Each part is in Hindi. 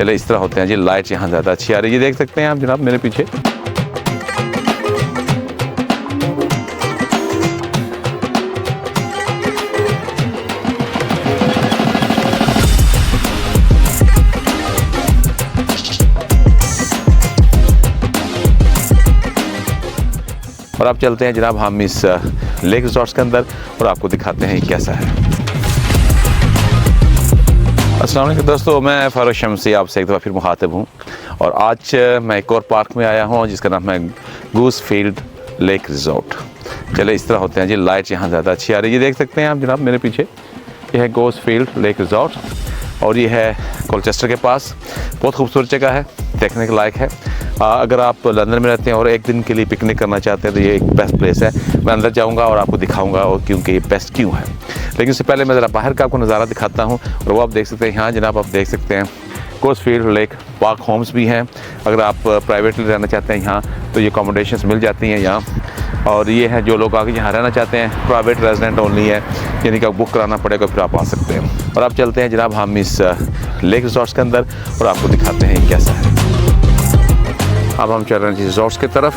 चले इस तरह होते हैं जी। लाइट यहाँ ज़्यादा अच्छी आ रही है, ये देख सकते हैं आप जनाब मेरे पीछे। और आप चलते हैं जनाब हम इस लेक रिजॉर्ट्स के अंदर और आपको दिखाते हैं कैसा है। अस्सलाम वालेकुम दोस्तों, मैं फारूक शमसी आपसे एक दफ़ा फिर मुखातिब हूँ और आज मैं एक और पार्क में आया हूँ जिसका नाम है गूस फील्ड लेक रिजॉर्ट। चले इस तरह होते हैं जी। लाइट यहाँ ज़्यादा अच्छी आ रही है, ये देख सकते हैं आप जनाब मेरे पीछे। ये है गूस फील्ड लेक रिजॉर्ट और ये है कोलचेस्टर के पास। बहुत खूबसूरत जगह है, देखने के लायक है। अगर आप लंदन में रहते हैं और एक दिन के लिए पिकनिक करना चाहते हैं तो ये एक बेस्ट प्लेस है। मैं अंदर जाऊंगा और आपको दिखाऊंगा और क्योंकि ये बेस्ट क्यों है। लेकिन उससे पहले मैं ज़रा बाहर का आपको नज़ारा दिखाता हूँ और वो आप देख सकते हैं। यहाँ जनाब आप देख सकते हैं goose field lake park homes भी हैं। अगर आप प्राइवेटली रहना चाहते हैं यहाँ तो ये अकोमोडेशंस मिल जाती हैं यहाँ। और ये है जो लोग आगे यहाँ रहना चाहते हैं, प्राइवेट रेजिडेंट ओनली है, यानी कि बुक कराना पड़ेगा फिर आप आ सकते हैं। और आप चलते हैं जनाब हम इस लेक रिजॉर्ट्स के अंदर और आपको दिखाते हैं कैसा है। अब हम चल रहे हैं रिजॉर्ट्स की तरफ।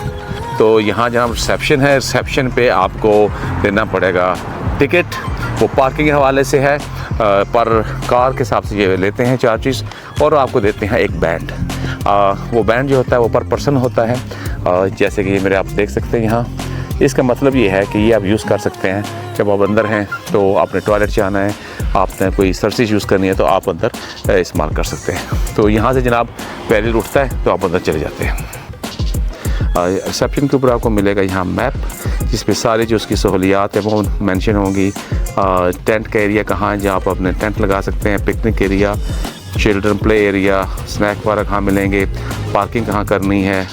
तो यहाँ जहाँ रिसेप्शन है, रिसेप्शन पे आपको देना पड़ेगा टिकट। वो पार्किंग के हवाले से है, पर कार के हिसाब से ये लेते हैं चार्जेस। और आपको देते हैं एक बैंड। वो बैंड जो होता है वो पर पर्सन होता है। जैसे कि मेरे आप देख सकते हैं यहाँ। इसका मतलब ये है कि ये आप यूज़ कर सकते हैं जब आप अंदर हैं तो आपने टॉयलेट जाना है, आपने कोई सर्विस यूज़ करनी है तो आप अंदर इस्तेमाल कर सकते हैं। तो यहाँ से जनाब बैरियर उठता है तो आप अंदर चले जाते हैं। रिसेप्शन के ऊपर आपको मिलेगा यहाँ मैप जिसमें सारी जो उसकी सहूलियात है वो मेंशन होंगी। टेंट का एरिया कहाँ है जहाँ आप अपने टेंट लगा सकते हैं, picnic area, children play area, snack bar कहाँ मिलेंगे, पार्किंग कहाँ करनी है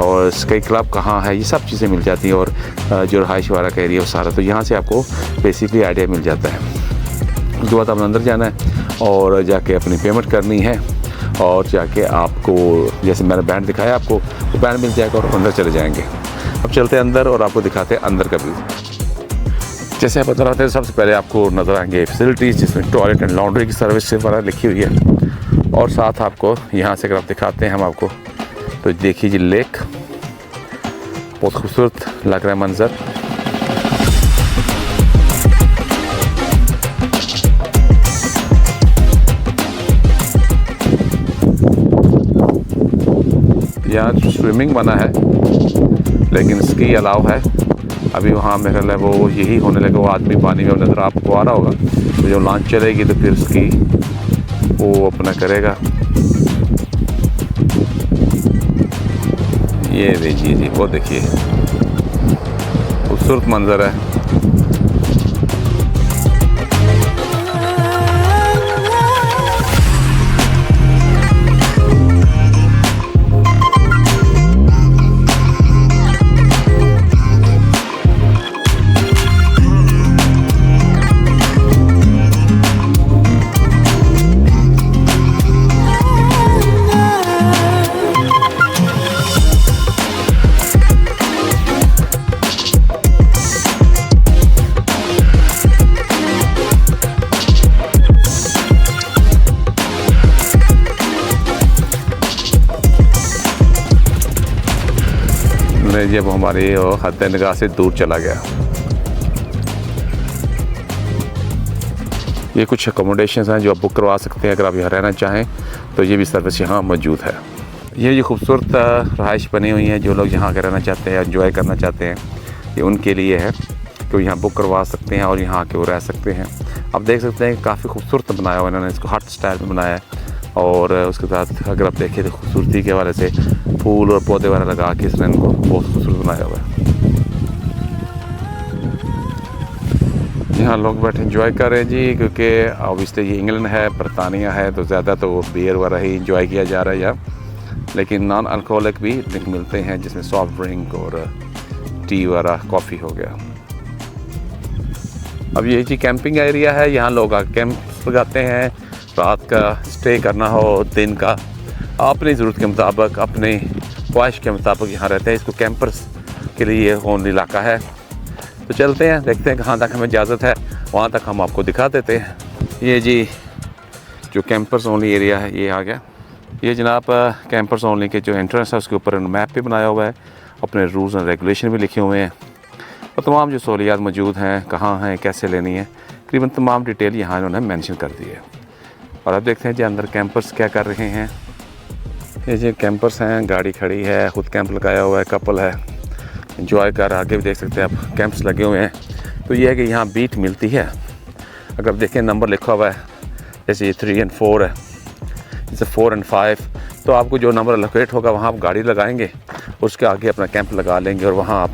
और स्काई क्लब कहाँ है, ये सब चीज़ें मिल जाती हैं। और जो रहाइश वाला का एरिया वो सारा, तो यहाँ से आपको बेसिकली आइडिया मिल जाता है। उसके बाद आपने अंदर जाना है और जाके अपनी पेमेंट करनी है और जाके आपको जैसे मैंने बैंड दिखाया आपको वो बैंड मिल जाएगा और अंदर चले जाएंगे। अब चलते हैं अंदर और आपको दिखाते हैं अंदर का व्यू। जैसे आप अंदर आते हैं सबसे पहले आपको नज़र आएंगे फैसिलिटीज़ जिसमें टॉयलेट एंड लॉन्ड्री की सर्विस से वगैरह लिखी हुई है। और साथ आपको यहाँ से अगर आप दिखाते हैं हम आपको तो देखिए जी लेक, बहुत खूबसूरत लग रहा है मंज़र। यहाँ स्विमिंग बना है लेकिन स्की अलाउ है। अभी वहाँ मेरे ख्याल है वो यही होने लगा, वो आदमी पानी में नज़र आपको आ रहा होगा। तो जब लॉन्च चलेगी तो फिर स्की वो अपना करेगा। ये देखिए जी, वो देखिए खूबसूरत मंजर है। जब हमारी हद निगाह से दूर चला गया। ये कुछ अकोमोडेशंस हैं जो आप बुक करवा सकते हैं अगर आप यहाँ रहना चाहें तो ये भी सर्विस यहाँ मौजूद है। ये जो खूबसूरत रहाइश बनी हुई है, जो लोग यहाँ रहना चाहते हैं, एंजॉय करना चाहते हैं, ये उनके लिए है कि यहाँ बुक करवा सकते हैं और यहाँ आके वो रह सकते हैं। आप देख सकते हैं काफ़ी खूबसूरत बनाया हुआ इन्होंने, इसको हट स्टाइल में बनाया है। और उसके साथ अगर आप देखें तो खूबसूरती के हवाले से फूल और पौधे वगैरह लगा के इसने इनको बहुत खूबसूरत बनाया हुआ है। यहाँ लोग बैठे इंजॉय कर रहे हैं जी, क्योंकि ऑब्वियसली ये इंग्लैंड है, बरतानिया है, तो ज़्यादा तो बियर वगैरह ही इंजॉय किया जा रहा है यहाँ। लेकिन नॉन अल्कोहलिक भी ड्रिंक मिलते हैं जिसमें सॉफ्ट ड्रिंक और टी वगैरह, कॉफ़ी हो गया। अब ये जी कैंपिंग एरिया है, यहाँ लोग कैंप लगाते हैं, रात का स्टे करना हो, दिन का अपनी ज़रूरत के मुताबिक, अपने ख्वाहिश के मुताबिक यहाँ रहते हैं। इसको कैंपर्स के लिए ओनली इलाका है। तो चलते हैं, देखते हैं कहाँ तक हमें इजाज़त है, वहाँ तक हम आपको दिखा देते हैं। ये जी जो कैंपर्स ओनली एरिया है ये आ गया। ये जनाब कैंपर्स ओनली के जो एंट्रेंस है उसके ऊपर मैप भी बनाया हुआ है, अपने रूल्स एंड रेगुलेशन भी लिखे हुए हैं और तमाम जो सहूलियात मौजूद हैं, कहाँ हैं, कैसे लेनी है, तकरीबन तमाम डिटेल यहाँ इन्होंने मेंशन कर दी है। और अब देखते हैं जी अंदर कैंपर्स क्या कर रहे हैं। ये जो कैंपर्स हैं, गाड़ी खड़ी है, खुद कैंप लगाया हुआ है, कपल है, इंजॉय कर, आगे भी देख सकते हैं आप कैंप्स लगे हुए हैं। तो ये है कि यहाँ बीट मिलती है। अगर आप देखें नंबर लिखा हुआ है, जैसे ये 3 और 4 है, जैसे 4 और 5, तो आपको जो नंबर लोकेट होगा वहाँ आप गाड़ी लगाएंगे, उसके आगे अपना कैंप लगा लेंगे और वहाँ आप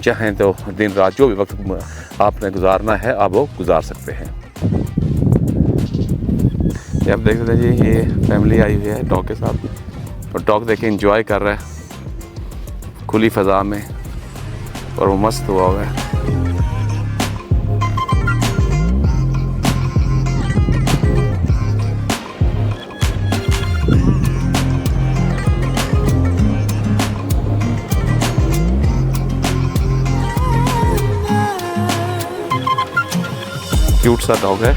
चाहें तो दिन रात जो भी वक्त आपने गुजारना है आप वो गुजार सकते हैं। ये आप देख सकते हैं जी, ये फैमिली आई हुई है डॉग के साथ और डॉग देखे इंजॉय कर रहा है खुली फ़ज़ा में और वो मस्त हुआ है। क्यूट सा डॉग है।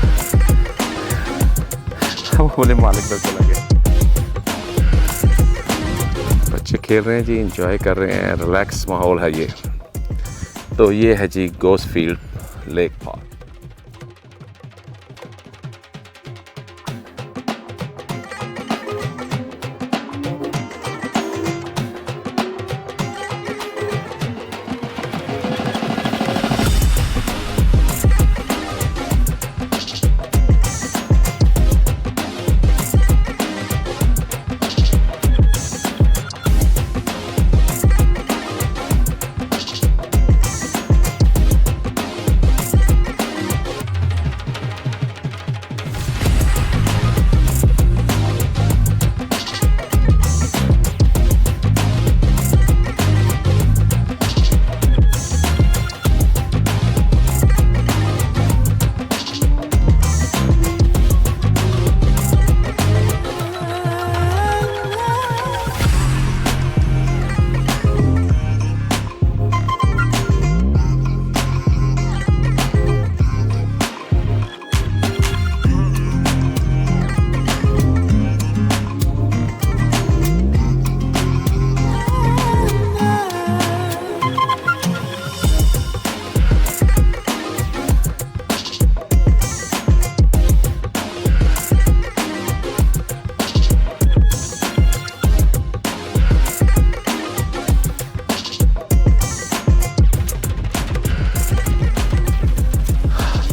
वो बोले मालिक पर चला गया। बच्चे खेल रहे हैं जी, इंजॉय कर रहे हैं, रिलैक्स माहौल है ये। तो ये है जी गोसफील्ड लेक पार्क।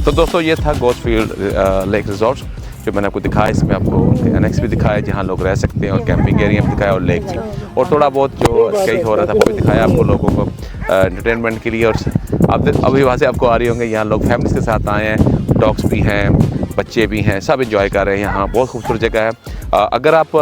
तो दोस्तों ये था गोसफील्ड लेक रिजॉर्ट जो मैंने आपको दिखाया। इसमें आपको उनके एनेक्स भी दिखाया जहाँ लोग रह सकते हैं और कैंपिंग एरिया भी दिखाया और लेक भी, और थोड़ा बहुत जो स्टे हो रहा था वो भी दिखाया आपको लोगों को एंटरटेनमेंट के लिए। और अब अभी वहाँ से आपको आ रही होंगे, यहाँ लोग फैमिलीज के साथ आए हैं, डॉग्स भी हैं, बच्चे भी हैं, सब इंजॉय कर रहे हैं। यहाँ बहुत खूबसूरत जगह है। अगर आप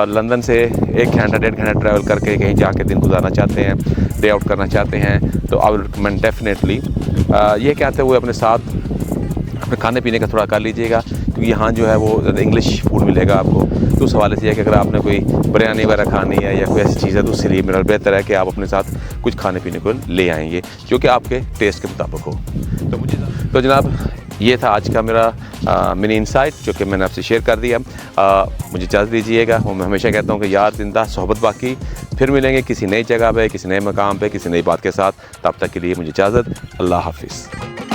लंदन से 1 घंटा 1.5 घंटा ट्रैवल करके कहीं जाके दिन गुजारना चाहते हैं, डे आउट करना चाहते हैं, तो आई विल रिकमेंड डेफिनेटली ये कहते हुए अपने साथ अपने खाने पीने का थोड़ा कर लीजिएगा, क्योंकि यहाँ जो है वो इंग्लिश फूड मिलेगा आपको। तो उस हवाले से है कि अगर आपने कोई बिरयानी वगैरह खानी है या कोई ऐसी चीज़ है तो उसके लिए मेरा बेहतर है कि आप अपने साथ कुछ खाने पीने को ले आएंगे जो कि आपके टेस्ट के मुताबिक हो। तो जनाब ये था आज का मेरा मिनी इनसाइट जो कि मैंने आपसे शेयर कर दिया। मुझे इजाज़त दीजिएगा। मैं हमेशा कहता हूँ कि यार जिंदा सोहबत बाकी, फिर मिलेंगे किसी नई जगह पे, किसी नए मकाम पे, किसी नई बात के साथ। तब तक के लिए मुझे इजाज़त। अल्लाह हाफिज़।